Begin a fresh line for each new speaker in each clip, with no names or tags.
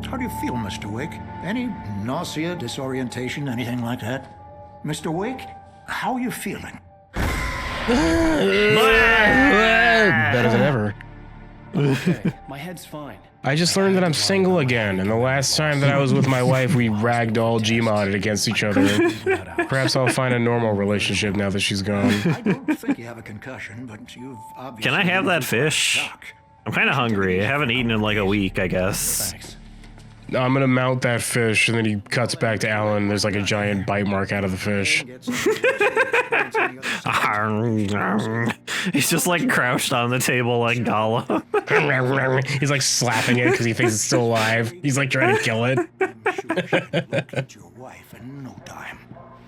How do you feel, Mr. Wake? Any nausea, disorientation, anything like that? Mr. Wake, how are you feeling?
Better than ever.
Okay, my head's fine.
I just learned that I'm single again, and the last time that I was with my wife, we ragdoll Gmod'd against each other. Perhaps I'll find a normal relationship now that she's gone.
I don't think you have a concussion, but you've obviously...
Can I have that fish?
Shock.
I'm kind of hungry. I haven't eaten in like a week, I guess.
Thanks.
I'm gonna mount that fish, and then he cuts back to Alan. There's like a giant bite mark out of the fish.
He's just like crouched on the table like Gollum.
He's like slapping it because he thinks it's still alive. He's like trying to kill it.
I'm sure she'll locate your wife in no time.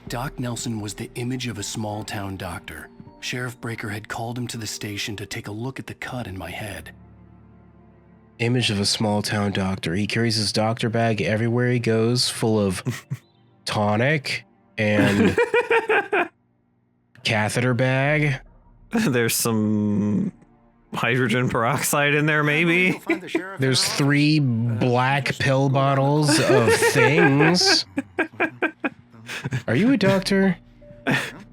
Doc Nelson was the image of a small-town doctor. Sheriff Breaker had called him to the station to take a look at the cut in my head.
Image of a small town doctor. He carries his doctor bag everywhere he goes, full of tonic and catheter bag.
There's some hydrogen peroxide in there, maybe.
There's 3 black pill bottles of things. Are you a doctor?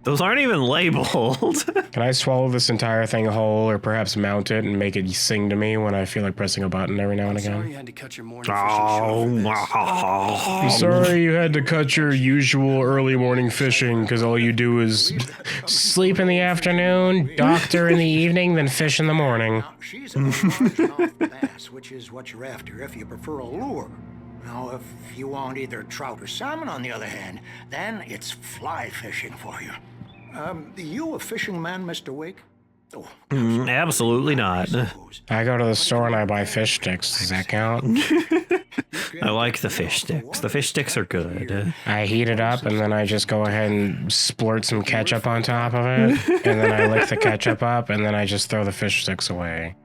Those aren't even labeled.
Can I swallow this entire thing whole, or perhaps mount it and make it sing to me when I feel like pressing a button every now and
Sorry
again?
you had to cut your morning fishing short for this.
I'm sorry you had to cut your usual early morning fishing because all you do is sleep in the afternoon, doctor in the evening, then fish in the morning.
Now, she's a largemouth bass, which is what you're after if you prefer a lure. Now, if you want either trout or salmon, on the other hand, then it's fly fishing for you. You a fishing man, Mr. Wake? Oh,
Absolutely not.
I go to the store and I buy fish sticks. Does that count?
I like the fish sticks. The fish sticks are good.
I heat it up and then I just go ahead and splurt some ketchup on top of it. And then I lick the ketchup up and then I just throw the fish sticks away.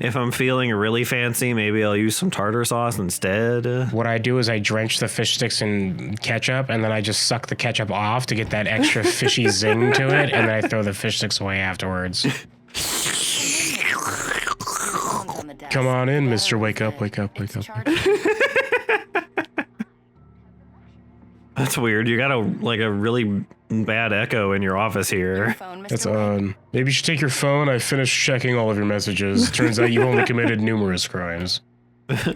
If I'm feeling really fancy, maybe I'll use some tartar sauce instead.
What I do is I drench the fish sticks in ketchup and then I just suck the ketchup off to get that extra fishy zing to it. And then I throw the fish sticks away afterwards. Come on in, Mr. Wake up, wake up, wake up.
That's weird. You got a really bad echo in your office here.
That's odd. Maybe you should take your phone. I finished checking all of your messages. Turns out you've only committed numerous crimes.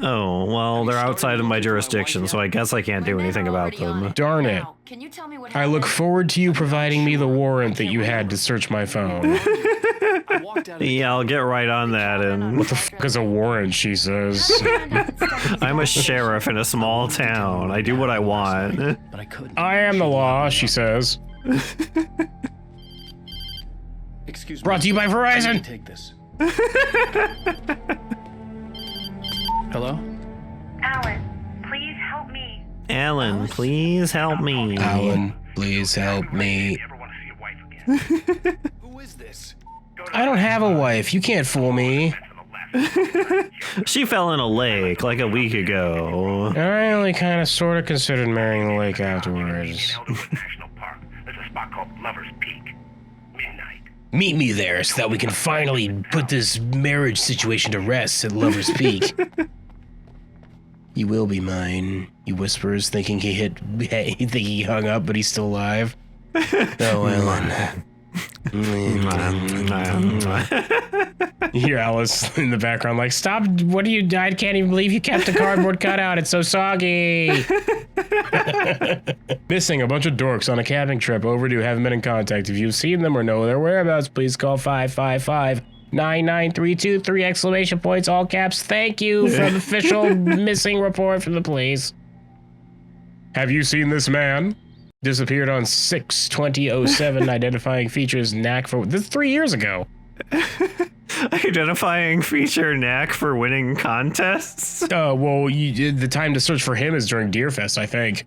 Oh, well, they're outside of my jurisdiction, so I guess I can't do anything about them.
Darn it. I look forward to you providing me the warrant that you had to search my phone.
Yeah, I'll get right on that. And
What the fuck is a warrant, she says.
I'm a sheriff in a small town. I do what I want.
But I couldn't.
I am the law, she says.
Excuse me.
Brought to you by
I need
Verizon.
to take this. Hello?
Alan, please help me.
Alan, please help me.
Alan, please help me.
Who is this?
I don't have a wife. You can't fool me.
She fell in a lake like a week ago.
I only kind of sort of considered marrying the lake afterwards.
National Park. There's a spot called Lover's Peak. Midnight.
Meet me there so that we can finally put this marriage situation to rest at Lover's Peak. You will be mine, he whispers, thinking he hung up, but he's still alive. Oh, Ellen. You hear Alice in the background like, stop, what do you, I can't even believe you kept the cardboard cutout, it's so soggy. Missing a bunch of dorks on a camping trip, overdue, haven't been in contact. If you've seen them or know their whereabouts, please call 555-99323, exclamation points, all caps, thank you for the official missing report from the police. Have you seen this man? Disappeared on 6/20/07, identifying features knack for, this is 3 years ago.
Identifying feature knack for winning contests?
Well, the time to search for him is during Deerfest, I think.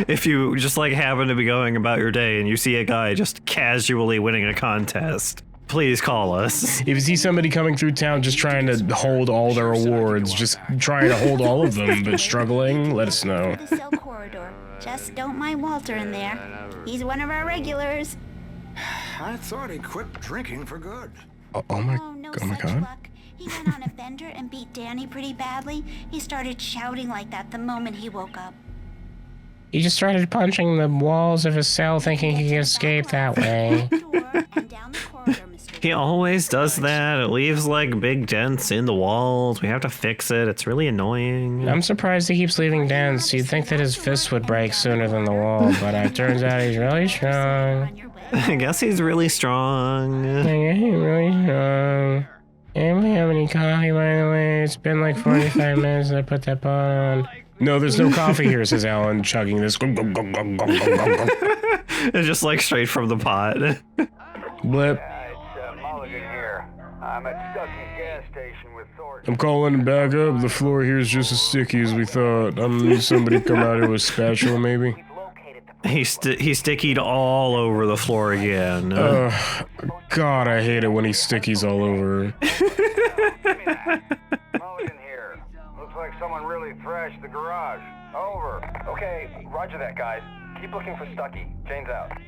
If you just like happen to be going about your day and you see a guy just casually winning a contest, please call us.
If you see somebody coming through town just trying to hold all their awards, just trying to hold all of them, but struggling, let us know.
The cell corridor. Just don't mind Walter in there. He's one of our regulars.
I thought he quit drinking for good.
Oh my
no
god.
such luck. He went on a bender and beat Danny pretty badly. He started shouting like that the moment he woke up.
He just started punching the walls of his cell thinking he could escape that way.
He always does that. It leaves like big dents in the walls. We have to fix it. It's really annoying.
I'm surprised he keeps leaving dents. You'd think that his fist would break sooner than the wall, but it turns out he's really strong.
I guess he's really strong.
Yeah, he's really strong. Anybody have any coffee, by the way? It's been like 45 minutes since I put that pot on. No, there's no coffee here, says Alan, chugging this.
It's just like straight from the pot.
Blip.
It's Mulligan here. I'm at Stucky's gas station with Thornton.
I'm calling him back up. The floor here is just as sticky as we thought. I'm gonna need somebody to come out here with a spatula, maybe.
He stickied all over the floor again.
God, I hate it when he stickies all over.
Mulligan here. Looks like someone really thrashed the garage. Over. Okay, roger that, guys. Keep looking for Stucky. Jane's out.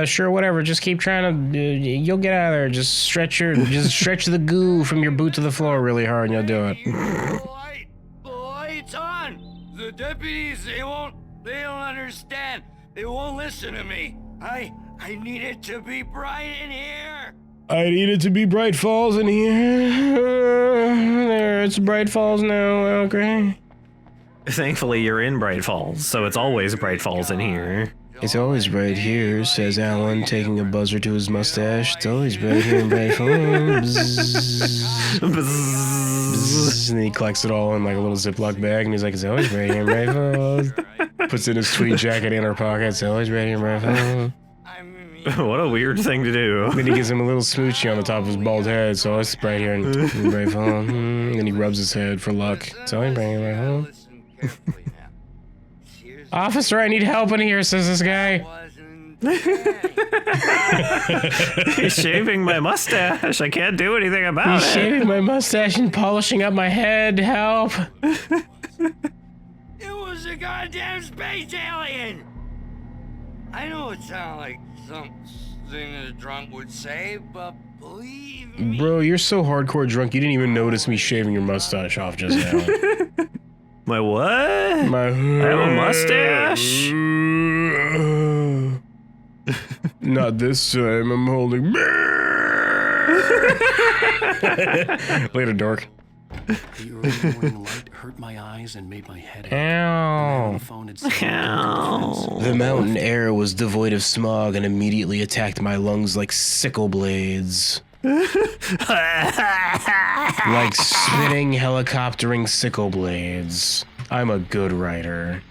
Sure, whatever. Just keep trying to. You'll get out of there. Just stretch the goo from your boot to the floor really hard, and you'll do it.
The light's on. The deputies, they don't understand. They won't listen to me. I need it to be bright in here.
I need it to be Bright Falls in here. There, it's Bright Falls now. Okay.
Thankfully, you're in Bright Falls, so it's always Bright Falls in here.
It's always right here, says Alan, taking a buzzer to his mustache. It's always right here in Bright Falls. Bzzz. Bzzz. And he collects it all in like a little Ziploc bag, and he's like, it's always right here in Bright Falls. Puts in his tweed jacket in her pocket. It's always right here in Bright Falls.
What a weird thing to do.
Then he gives him a little smoochie on the top of his bald head, so it's right here in Bright Falls. And then he rubs his head for luck. It's always right here in Bright Falls. Officer, I need help in here, says this guy.
He's shaving my mustache. I can't do anything about it.
He's shaving my mustache and polishing up my head. Help.
It was a goddamn space alien. I know it sounds like something a drunk would say, but believe me.
Bro, you're so hardcore drunk, you didn't even notice me shaving your mustache off just now.
My what? I have a mustache?
Not this time, I'm holding... Later, dork.
The early morning light hurt my eyes and made my head ache.
Ow.
The phone had said
Ow.
The mountain air was devoid of smog and immediately attacked my lungs like sickle blades. Like spinning, helicoptering sickle blades. I'm a good writer.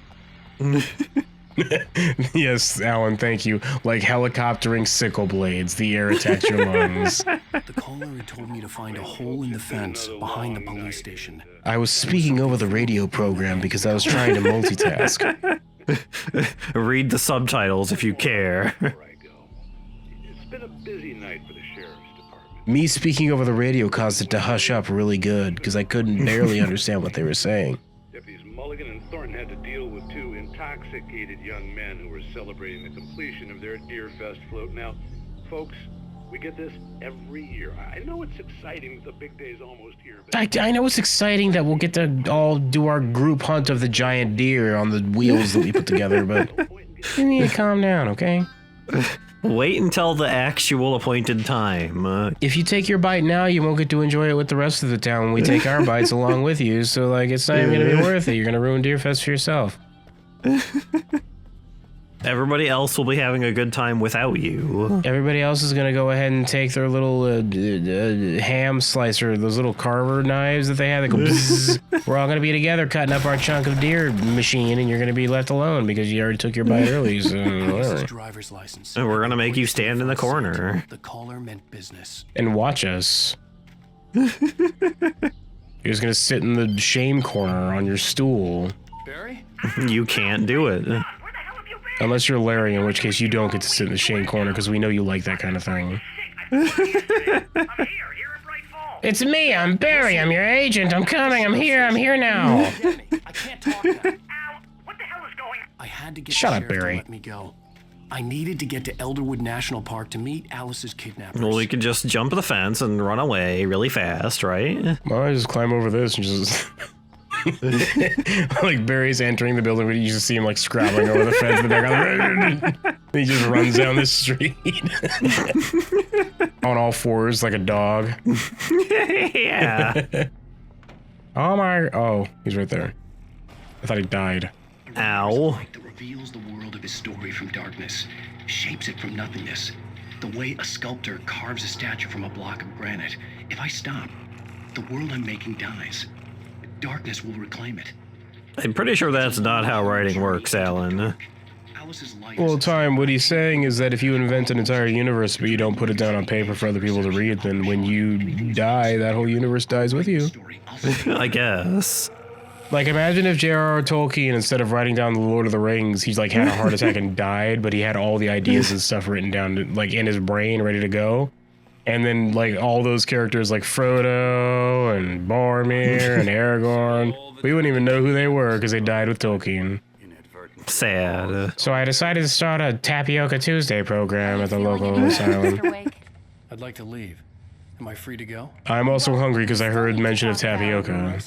Yes, Alan, thank you. Like helicoptering sickle blades, the air attacks your lungs.
The caller had told me to find a hole in the fence behind the police station.
I was speaking over the radio program because I was trying to multitask.
Read the subtitles if you care.
It's been a busy night for the sheriff's department.
Me speaking over the radio caused it to hush up really good because I couldn't barely understand what they were saying.
Deputies Mulligan and Thornton had to deal with two intoxicated young men who were celebrating the completion of their Deer Fest float. Now, folks, we get this every year. I know it's exciting that the big day's almost here, but
I know it's exciting that we'll get to all do our group hunt of the giant deer on the wheels that we put together, but you need to calm down, okay?
Wait until the actual appointed time.
If you take your bite now, you won't get to enjoy it with the rest of the town when we take our bites along with you, so like it's not even gonna be worth it. You're gonna ruin Deer Fest for yourself.
Everybody else will be having a good time without you.
Everybody else is gonna go ahead and take their little ham slicer, those little carver knives that they have that go bzzz. We're all gonna be together cutting up our chunk of deer machine, and you're gonna be left alone because you already took your bite early, so whatever.
Driver's license.
And we're gonna make you stand in the corner.
The caller meant business.
And watch us. You're just gonna sit in the shame corner on your stool.
Barry?
You can't do it.
where the hell have you been?
Unless you're Larry, in which case you don't get to sit in the shame corner because we know you like that kind of thing.
I'm here in Bright Falls.
It's me, I'm Barry, I'm your agent, I'm coming, I'm here now.
I can't talk now.
Al, what the hell is going on?
I had to get
Shut
the
up,
sheriff to
Barry.
let me go. I needed to get to Elderwood National Park to meet Alice's kidnappers.
Well, we could just jump the fence and run away really fast, right?
Well, I just climb over this and just... like Barry's entering the building, but you just see him like scrabbling over the fence in the background. He just runs down the street on all fours like a dog.
Yeah.
Oh my! Oh, he's right there. I thought he died.
Ow.
That reveals the world of his story from darkness, shapes it from nothingness. The way a sculptor carves a statue from a block of granite. If I stop, the world I'm making dies. Darkness will reclaim it.
I'm pretty sure that's not how writing works, Alan.
Well, Time, what he's saying is that if you invent an entire universe but you don't put it down on paper for other people to read, then when you die, that whole universe dies with you.
I guess.
Like, imagine if J.R.R. Tolkien, instead of writing down The Lord of the Rings, he's like had a heart attack and died, but he had all the ideas and stuff written down, like in his brain, ready to go. And then, like, all those characters like Frodo and Boromir and Aragorn, we wouldn't even know who they were because they died with Tolkien.
Sad.
So I decided to start a Tapioca Tuesday program at the local asylum.
I'd like to leave. Am I free to go?
I'm also hungry because I heard mention of tapioca.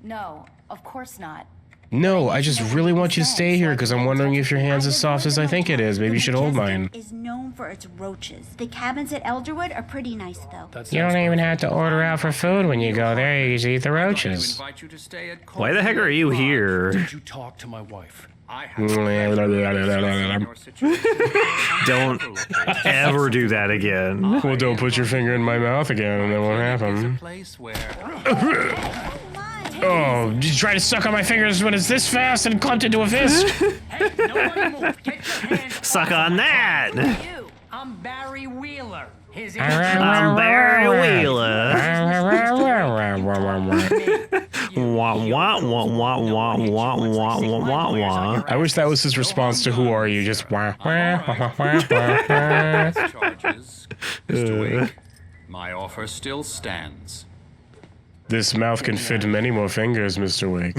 No, of course not.
No, I just really want you to stay here because I'm wondering if your hand's as soft as I think it is. Maybe you should hold mine.
Is known for its roaches. The cabins at Elderwood are pretty nice, though.
You don't even have to order out for food when you go there. You just eat the roaches.
Why the heck are you here?
Did you talk to my wife?
Don't ever do that again.
Well, don't put your finger in my mouth again and that won't happen. Oh, did you try to suck on my fingers when it's this fast and clumped into a fist?
Hey, nobody move. Get your hands
Suck on that!
you. I'm Barry Wheeler. His
I'm Barry Wheeler. Wah, wah, wah, wah, wah, wah, wah, wah, wah.
I wish that was his response to Who Are You? Just wah, wah, wah, wah, wah.
Charges, Mr. Wake, my offer still stands.
This mouth can fit many more fingers, Mr. Wake.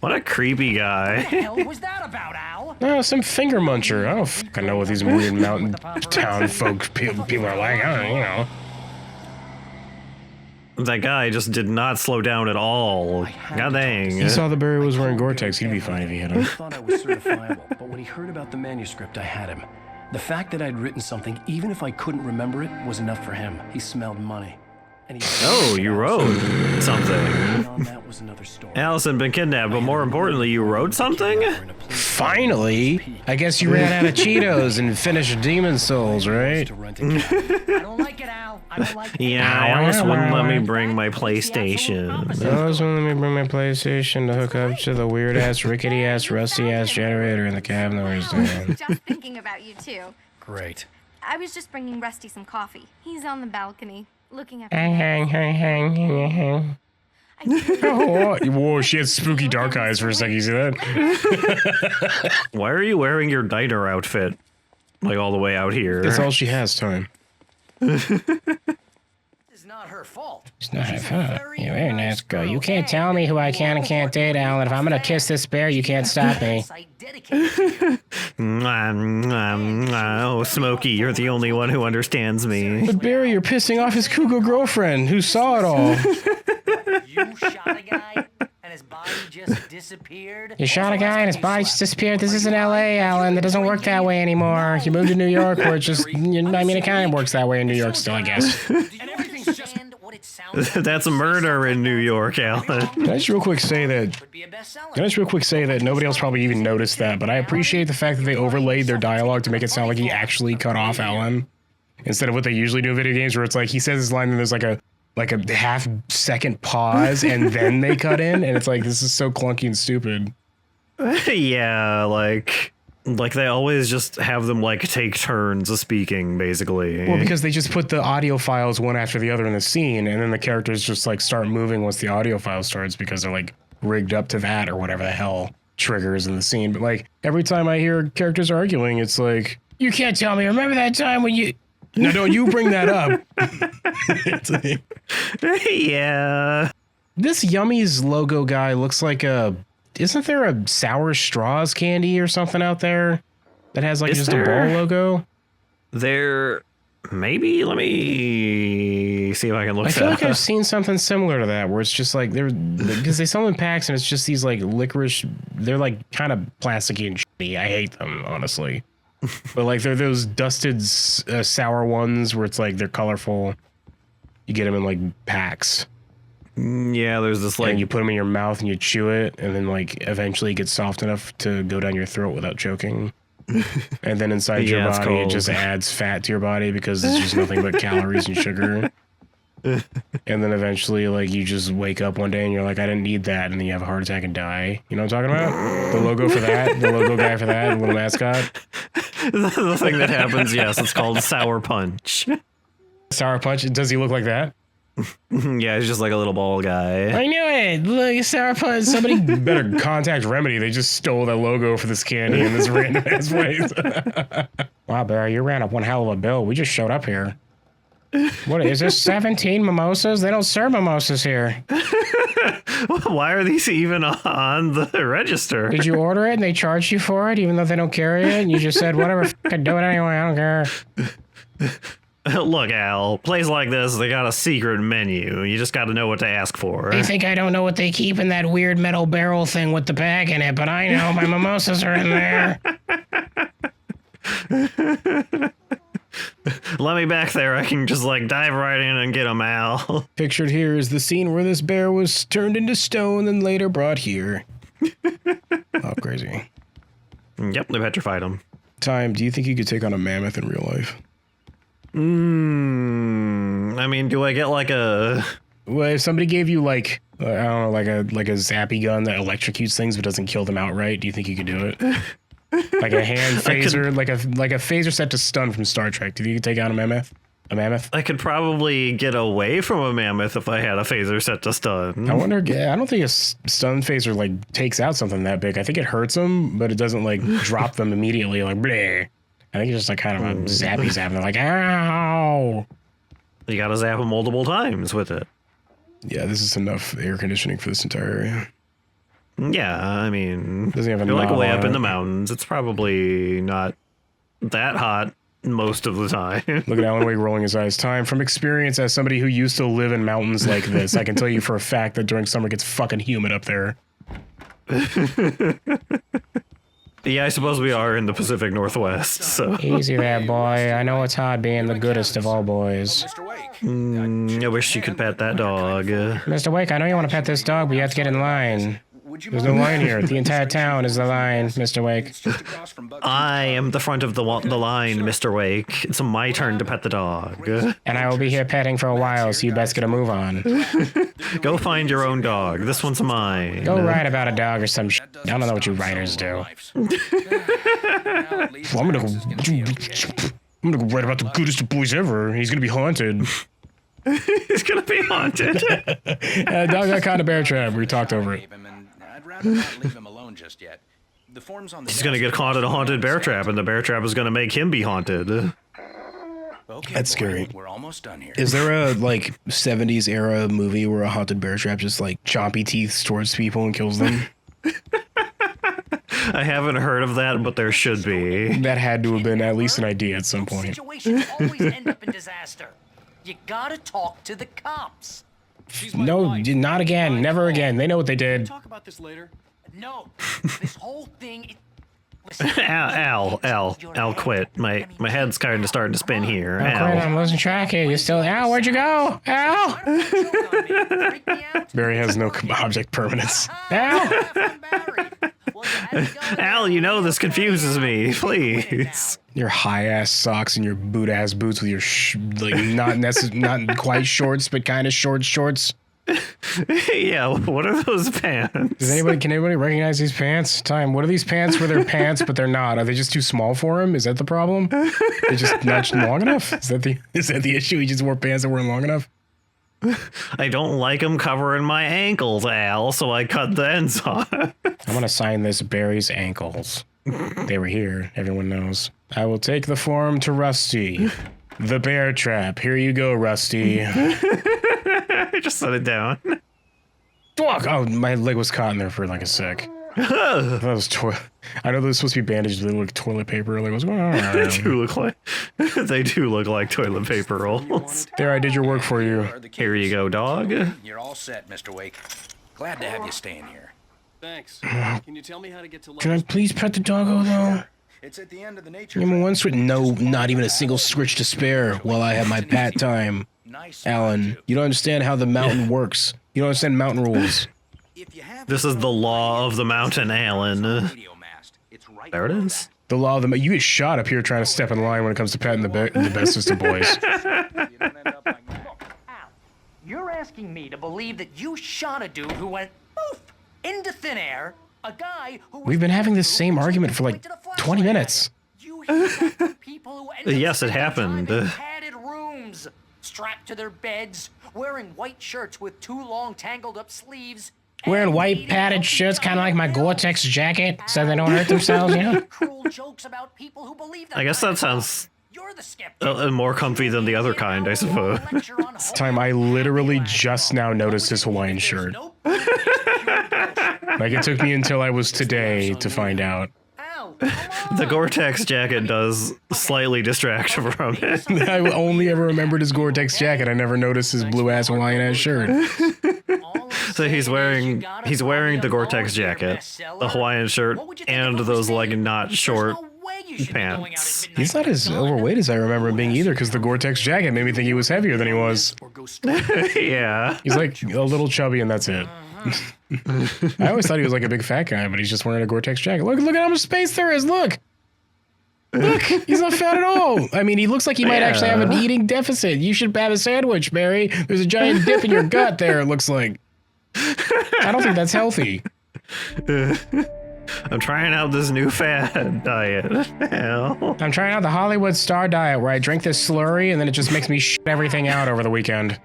What a creepy guy.
What the hell was that about, Al?
Oh, some finger muncher. I don't fucking know what these weird mountain town folk people are like. I don't know.
That guy just did not slow down at all. God dang.
He saw the Barry was wearing Gore-Tex. He'd be fine if he hit
I
him.
thought I was certifiable, but when he heard about the manuscript, I had him. The fact that I'd written something, even if I couldn't remember it, was enough for him. He smelled money. And he
Oh, you wrote something.
Beyond that was another story.
Allison been kidnapped, but more importantly, you wrote something?
Finally! I guess you ran out of Cheetos and finished Demon Souls, right?
I don't like it, Al. I don't like it.
Yeah, Alice wouldn't let me bring my PlayStation.
Those when let me bring my PlayStation to hook up to the weird-ass, rickety-ass, rusty-ass generator in the cabin where he's doing.
Just thinking about you, too.
Great.
I was just bringing Rusty some coffee. He's on the balcony, looking at
Hang. Whoa, she had spooky dark eyes for a second. You see that?
Why are you wearing your diner outfit? Like all the way out here.
That's all she has, Time.
It's not her fault.
It's not her fault. You're a very nice girl. You can't tell me who I can and can't date, Alan. If I'm gonna kiss this bear, you can't stop me.
Oh, Smokey, you're the only one who understands me.
But Barry, you're pissing off his cougar girlfriend, who saw it all.
You shot a guy and his body just disappeared?
You shot a guy and his body just disappeared. This isn't L.A., Alan. That doesn't work that way anymore. You moved to New York, where it just... I mean, it kind of works that way in New York still, I guess.
And everything's just what it sounds like.
That's a murder in New York, Alan.
Can I just real quick say that... nobody else probably even noticed that, but I appreciate the fact that they overlaid their dialogue to make it sound like he actually cut off Alan. Instead of what they usually do in video games, where it's like he says his line and there's like a half-second pause and then they cut in, and it's like, this is so clunky and stupid.
Yeah, like they always just have them like take turns of speaking, basically.
Well, because they just put the audio files one after the other in the scene, and then the characters just like start moving once the audio file starts because they're like rigged up to that or whatever the hell triggers in the scene. But like every time I hear characters arguing, it's like, you can't tell me. Remember that time when you... No, don't you bring that up. It's like...
Yeah.
This Yummy's logo guy looks like a... Isn't there a Sour Straws candy or something out there? that has like
Is
just
there?
a ball logo?
There, maybe. Let me see if I can look.
I feel like
that
I've
up.
seen something similar to that, where it's just like they're because they sell them in packs and it's just these like licorice. They're like kind of plasticky and shitty. I hate them honestly, but like they're those dusted sour ones where it's like they're colorful. You get them in like packs.
Yeah, there's this like
And you put them in your mouth and you chew it, and then like eventually it gets soft enough to go down your throat without choking. And then inside your
Yeah, it's
body, it
cold.
just adds fat to your body because it's just nothing but calories and sugar. And then eventually, like, you just wake up one day and you're like, I didn't need that. And then you have a heart attack and die. You know what I'm talking about? The logo for that, the logo guy for that, the little mascot.
the thing that happens. Yes, it's called Sour Punch.
Sour Punch. Does he look like that?
Yeah, he's just like a little ball guy.
I knew it. Look, Sour Punch. Somebody better contact Remedy. They just stole that logo for this candy in this random ass place. Wow, Barry, you ran up one hell of a bill. We just showed up here. What is this? 17 mimosas? They don't serve mimosas here.
Why are these even on the register?
Did you order it and they charged you for it, even though they don't carry it? And you just said, whatever, I do it anyway. I don't care.
Look, Al, places like this, they got a secret menu. You just got to know what to ask for.
They think I don't know what they keep in that weird metal barrel thing with the bag in it, but I know my mimosas are in there.
Let me back there. I can just like dive right in and get them, Al.
Pictured here is the scene where this bear was turned into stone and later brought here. Oh, crazy.
Yep, they petrified him.
Time, do you think you could take on a mammoth in real life?
I mean, do I get like a...
Well, if somebody gave you like, I don't know, like a zappy gun that electrocutes things but doesn't kill them outright, do you think you could do it? Like a hand phaser, like a phaser set to stun from Star Trek. Do you think you could take out a mammoth? A mammoth?
I could probably get away from a mammoth if I had a phaser set to stun.
I wonder. I don't think a stun phaser like takes out something that big. I think it hurts them, but it doesn't like drop them immediately. Like, bleh. I think it's just like kind of a zappy zap. They're like, ow.
You gotta zap them multiple times with it.
Yeah, this is enough air conditioning for this entire area.
Yeah, I mean,
Doesn't have a
you're like
knob
way
on
up in
it.
the mountains. It's probably not that hot most of the time.
Look at Alan Wake rolling his eyes. Time, from experience as somebody who used to live in mountains like this, I can tell you for a fact that during summer it gets fucking humid up there.
Yeah, I suppose we are in the Pacific Northwest, so.
Easy there, boy. I know it's hard being the goodest of all boys.
I wish you could pet that dog.
Mr. Wake, I know you want to pet this dog, but you have to get in line. There's no line here. The entire town is the line, Mr. Wake.
I am the front of the line, Mr. Wake. It's my turn to pet the dog.
And I will be here petting for a while, so you best get a move on.
Go find your own dog. This one's mine.
Go write about a dog or some shit. I don't know what you writers do. Well, I'm gonna go write about the goodest of boys ever. He's gonna be haunted.
He's gonna be haunted.
Dog got caught in a bear trap. We talked over it.
I'd rather not leave him alone just yet. The forms on the
He's gonna get caught in a haunted bear trap, and the bear trap is gonna make him be haunted.
Okay,
That's
boy,
scary.
We're almost done here.
Is there a like 70s era movie where a haunted bear trap just like chompy teeth towards people and kills them?
I haven't heard of that, but there should be.
That had to have been at least an idea at some point.
Situations always end up in disaster. You gotta talk to the cops.
No, not again. Never again. They know what they did.
Talk about this later.
No, this whole thing.
Al, quit. My head's kind of starting to spin here.
Quit, I'm losing track here. You still, Al, where'd you go? Al! Barry has no object permanence. Al!
Al, you know this confuses me. Please.
Your high-ass socks and your boot-ass boots with your, not quite shorts, but kind of short shorts.
Yeah, what are those pants?
Can anybody recognize these pants? Time, what are these pants where they're pants, but they're not? Are they just too small for him? Is that the problem? They just not long enough? Is that the issue? He just wore pants that weren't long enough?
I don't like them covering my ankles, Al, so I cut the ends off.
I'm gonna sign this Barry's ankles. They were here, everyone knows. I will take the form to Rusty. The bear trap. Here you go, Rusty.
I just set it down.
Fuck! Oh, my leg was caught in there for like a sec. That was I know they're supposed to be bandages, but they look like toilet paper. Like, what's going on?
They do look like toilet paper rolls.
There, I did your work for you.
Here you go, dog.
You're all set, Mr. Wake. Glad to have you staying here.
Thanks. Can you tell me how to get to
Can I please pet the doggo, though?
It's at the end of the nature.
Give me one switch. No, not even a single switch to spare while I have my pat time. Alan, you don't understand how the mountain works. You don't understand mountain rules.
This is the law of the mountain, Alan. There it is.
The law of the you get shot up here trying to step in line when it comes to patting the bestest of boys.
You're asking me to believe that you shot a dude who went poof into thin air, a guy who
We've been having this same argument for like 20 minutes.
Yes, it happened.
Padded rooms, strapped to their beds, wearing white shirts with too long tangled up sleeves.
Wearing white padded shirts, kind of like my Gore-Tex jacket, so they don't hurt themselves, you know?
I guess that sounds more comfy than the other kind, I suppose.
This time I literally just now noticed his Hawaiian shirt. Like, it took me until I was today to find out.
The Gore-Tex jacket does slightly distract from it.
I only ever remembered his Gore-Tex jacket. I never noticed his blue-ass Hawaiian-ass shirt.
So he's wearing the Gore-Tex jacket, the Hawaiian shirt, and those like not short pants.
He's not as overweight as I remember him being either, because the Gore-Tex jacket made me think he was heavier than he was.
Yeah.
He's like a little chubby and that's it. I always thought he was like a big fat guy, but he's just wearing a Gore-Tex jacket. Look at how much space there is, look! Look, he's not fat at all. I mean, he looks like he might actually have an eating deficit. You should have a sandwich, Barry. There's a giant dip in your gut there, it looks like. I don't think that's healthy.
I'm trying out this new fad diet. Hell.
I'm trying out the Hollywood star diet where I drink this slurry and then it just makes me shit everything out over the weekend.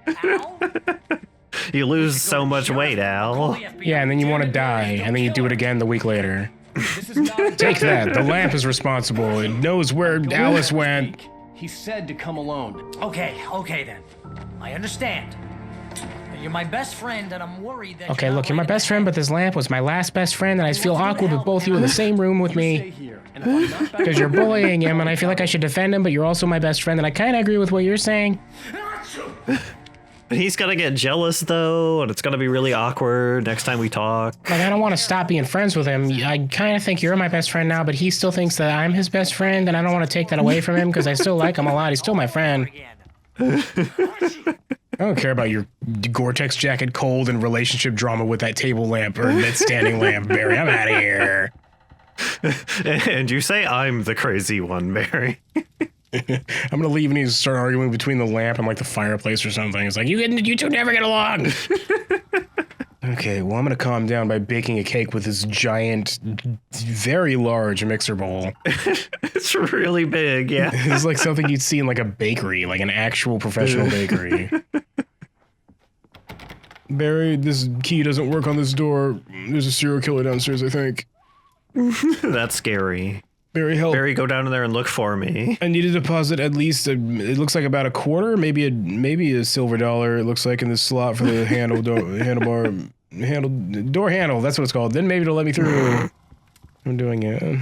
You lose so much weight, Al.
Yeah, and then you want to die, and then you do it again the week later. Take that. The lamp is responsible. It knows where Alice went.
He said to come alone.
Okay then. I understand. You're my best friend, and I'm worried that.
Okay, look, you're my best friend, but this lamp was my last best friend, and I feel awkward with both you in the same room with me. Because you're bullying him, and I feel like I should defend him, but you're also my best friend, and I kind of agree with what you're saying.
He's gonna get jealous, though, and it's gonna be really awkward next time we talk.
Like, I don't want to stop being friends with him. I kind of think you're my best friend now, but he still thinks that I'm his best friend, and I don't want to take that away from him, because I still like him a lot. He's still my friend. I don't care about your Gore-Tex jacket, cold, and relationship drama with that table lamp, or that standing lamp, Barry. I'm out of here.
And you say I'm the crazy one, Barry.
I'm gonna leave and he's start arguing between the lamp and like the fireplace or something. It's like, you two never get along. Okay, well, I'm gonna calm down by baking a cake with this giant, very large mixer bowl.
It's really big, yeah.
It's like something you'd see in like a bakery, like an actual professional bakery. Barry, this key doesn't work on this door. There's a serial killer downstairs, I think.
That's scary.
Barry, help.
Barry, go down in there and look for me.
I need to deposit at least it looks like about a quarter, maybe a silver dollar. It looks like in this slot for the door handle. That's what it's called. Then maybe it'll let me through. I'm doing it.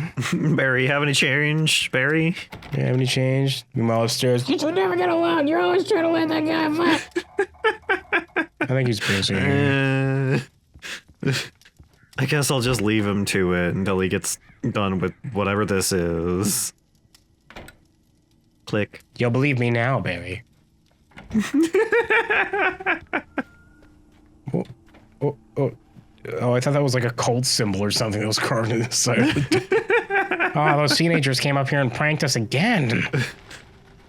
Barry, have any change? Barry?
You have any change? Meanwhile upstairs. You two never get along. You're always trying to let that guy fight. I think he's busy.
I guess I'll just leave him to it until he gets done with whatever this is. Click.
You'll believe me now, Barry. Oh, I thought that was like a cult symbol or something that was carved into the side of the Oh, those teenagers came up here and pranked us again.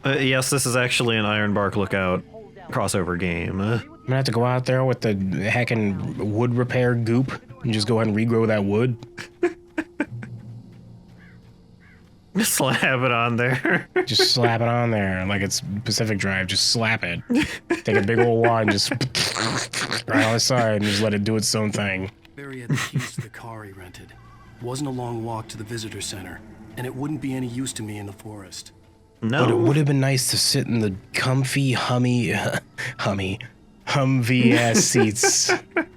Yes, this is actually an Ironbark Lookout crossover game.
I'm gonna have to go out there with the heckin' wood repair goop and just go ahead and regrow that wood.
Just slap it on there.
Just slap it on there like it's Pacific Drive. Just slap it. Take a big old wad and just right on the side and just let it do its own thing.
Barry had the keys to the car he rented. It wasn't a long walk to the visitor center, and it wouldn't be any use to me in the forest.
No.
But it would have been nice to sit in the comfy Humvee ass seats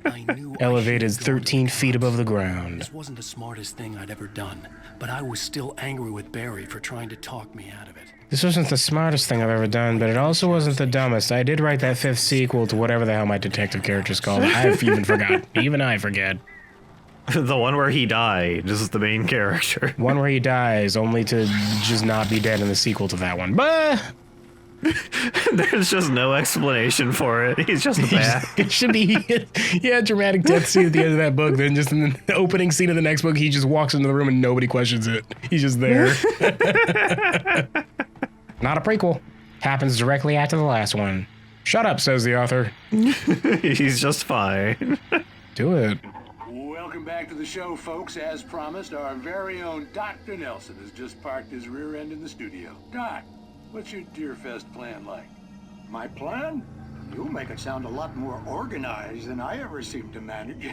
I knew
Elevated
I should have gone to
13
the
feet
cops.
above the ground.
This wasn't the smartest thing I'd ever done, but I was still angry with Barry for trying to talk me out of it.
This wasn't the smartest thing I've ever done, but it also wasn't the dumbest. I did write that 5th sequel to whatever the hell my detective character's called. I've even forgot. Even I forget.
The one where he died is the main character.
One where he dies, only to just not be dead in the sequel to that one. Bah!
There's just no explanation for it. He's just bad.
It should be, yeah, dramatic death scene at the end of that book. Then just in the opening scene of the next book, he just walks into the room and nobody questions it. He's just there. Not a prequel. Happens directly after the last one. Shut up, says the author.
He's just fine.
Do it.
Welcome back to the show, folks. As promised, our very own Dr. Nelson has just parked his rear end in the studio. Doc, what's your Deerfest plan like?
My plan? You make it sound a lot more organized than I ever seem to manage.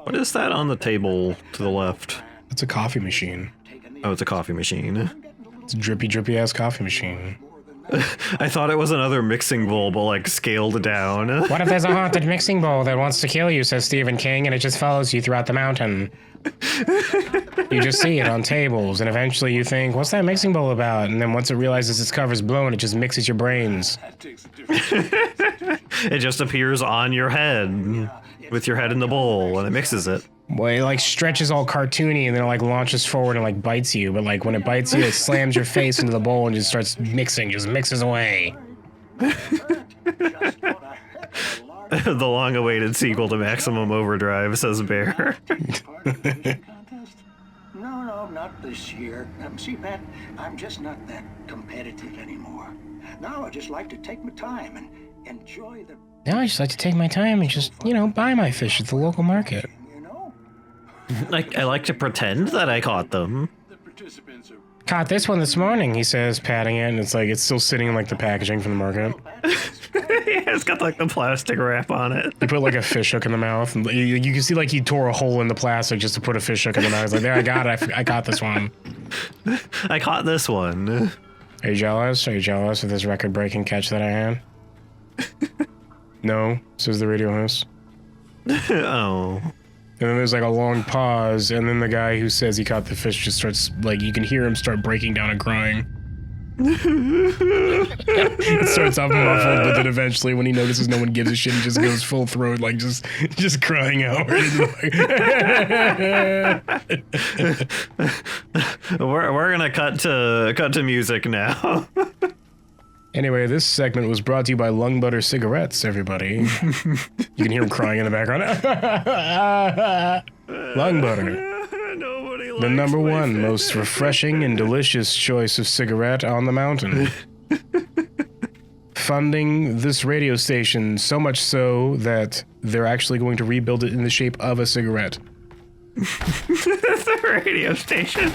What is that on the table to the left?
It's a coffee machine.
Oh, it's a coffee machine.
It's a drippy, drippy ass coffee machine.
I thought it was another mixing bowl, but like scaled down.
What if there's a haunted mixing bowl that wants to kill you, says Stephen King, and it just follows you throughout the mountain? You just see it on tables, and eventually you think, what's that mixing bowl about? And then once it realizes its cover's blown, it just mixes your brains.
It just appears on your head, with your head in the bowl, and it mixes it.
Well, it like stretches all cartoony and then it like launches forward and like bites you. But like when it bites you, it slams your face into the bowl and just starts mixing, just mixes away.
The long-awaited sequel to Maximum Overdrive, says Bear.
No, not this year. See, Pat, I'm just not that competitive anymore. Now I just like to take my time and enjoy the...
Now I just like to take my time and just, you know, buy my fish at the local market.
I like to pretend that I caught them.
Caught this one this morning, he says, patting it, and it's like, it's still sitting in like the packaging from the market.
Yeah, it's got like the plastic wrap on it.
He put like a fish hook in the mouth, and you can see like he tore a hole in the plastic just to put a fish hook in the mouth. He's like, there, I got it, I got this one.
I caught this one.
Are you jealous? Are you jealous of this record-breaking catch that I had? No, says the radio host.
Oh.
And then there's like a long pause, and then the guy who says he caught the fish just starts, like, you can hear him start breaking down and crying. It starts off muffled, but then eventually when he notices no one gives a shit, he just goes full throat, like just crying out.
We're gonna cut to music now.
Anyway, this segment was brought to you by Lung Butter Cigarettes, everybody. You can hear him crying in the background. Lung Butter. The #1 most refreshing and delicious choice of cigarette on the mountain. Funding this radio station so much so that they're actually going to rebuild it in the shape of a cigarette.
The radio station.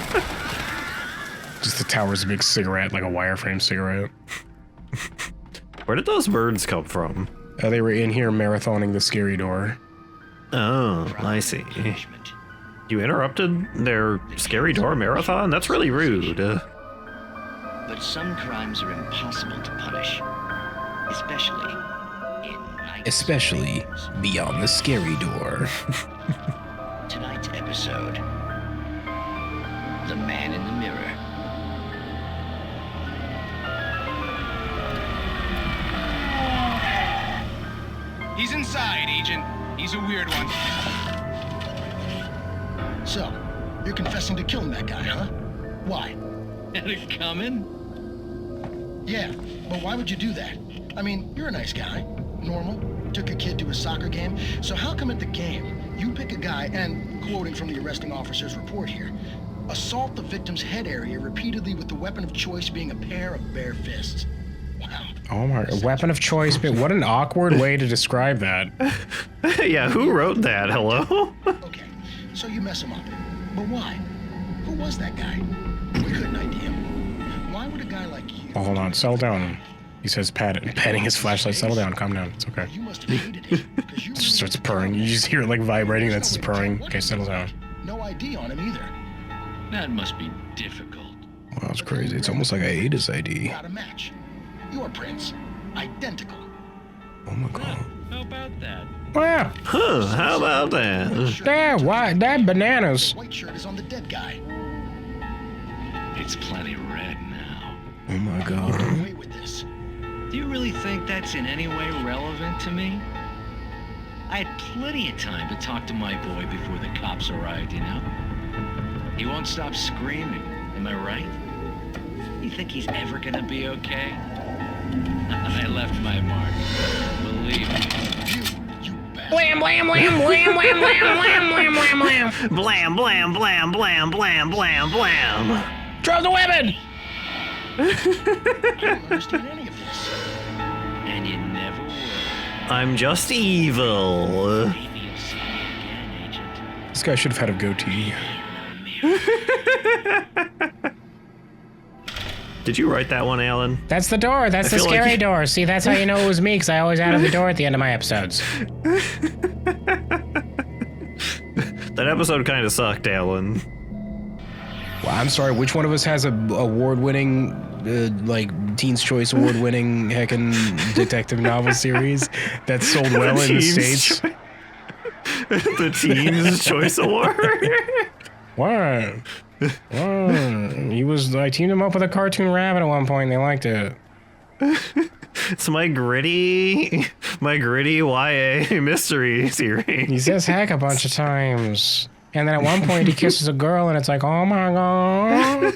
Just the tower's a big cigarette, like a wireframe cigarette.
Where did those birds come from?
They were in here marathoning the scary door.
Oh, I see. You interrupted their scary door marathon? That's really rude.
But some crimes are impossible to punish, especially
beyond the scary door.
Tonight's episode, The Man in the Mirror.
He's inside, Agent. He's a weird one.
So, you're confessing to killing that guy, huh? Why?
Had it coming?
Yeah, but why would you do that? I mean, you're a nice guy. Normal. Took a kid to a soccer game. So how come at the game, you pick a guy and, quoting from the arresting officer's report here, assault the victim's head area repeatedly with the weapon of choice being a pair of bare fists? Wow.
Oh my, a weapon of choice, but what an awkward way to describe that.
Yeah, who wrote that? Hello?
Okay, so you mess him up. But why? Who was that guy? We couldn't ID him. Why would a guy like you...
Oh, hold on, settle down. He says, patting his flashlight. Settle down, calm down, it's okay.
You must have hated him, because you
It just starts purring. You just hear it like vibrating, that's his purring. Okay, settle down.
No ID on him either.
That must be difficult.
Wow, that's crazy. It's almost like I ate his ID.
Got a match. Your prints. Identical.
Oh my god.
How about that?
Wow.
Huh, how about that?
That bananas.
The white shirt is on the dead guy.
It's plenty red now.
Oh my god.
Away with this.
Do you really think that's in any way relevant to me? I had plenty of time to talk to my boy before the cops arrived, you know? He won't stop screaming, am I right? You think he's ever gonna be okay? I left my mark. Believe me.
Blam, blam, blam, blam, blam, blam, blam, blam, blam, blam.
Blam, blam, blam, blam, blam, blam, blam.
Drop the weapon!
I don't understand any of this.
And you never will.
I'm just evil.
Maybe you'll see me again, Agent.
This guy should have had a goatee.
Did you write that one, Alan?
That's the door. That's the scary door. See, that's how you know it was me, because I always added the door at the end of my episodes.
That episode kind of sucked, Alan.
Well, I'm sorry, which one of us has a award-winning, like, Teen's Choice award-winning heckin' detective novel series that's sold well in the States?
The Teen's Choice Award?
What? I teamed him up with a cartoon rabbit at one point, and they liked it.
It's my gritty YA mystery series.
He says heck a bunch of times. And then at one point he kisses a girl and it's like, oh my god.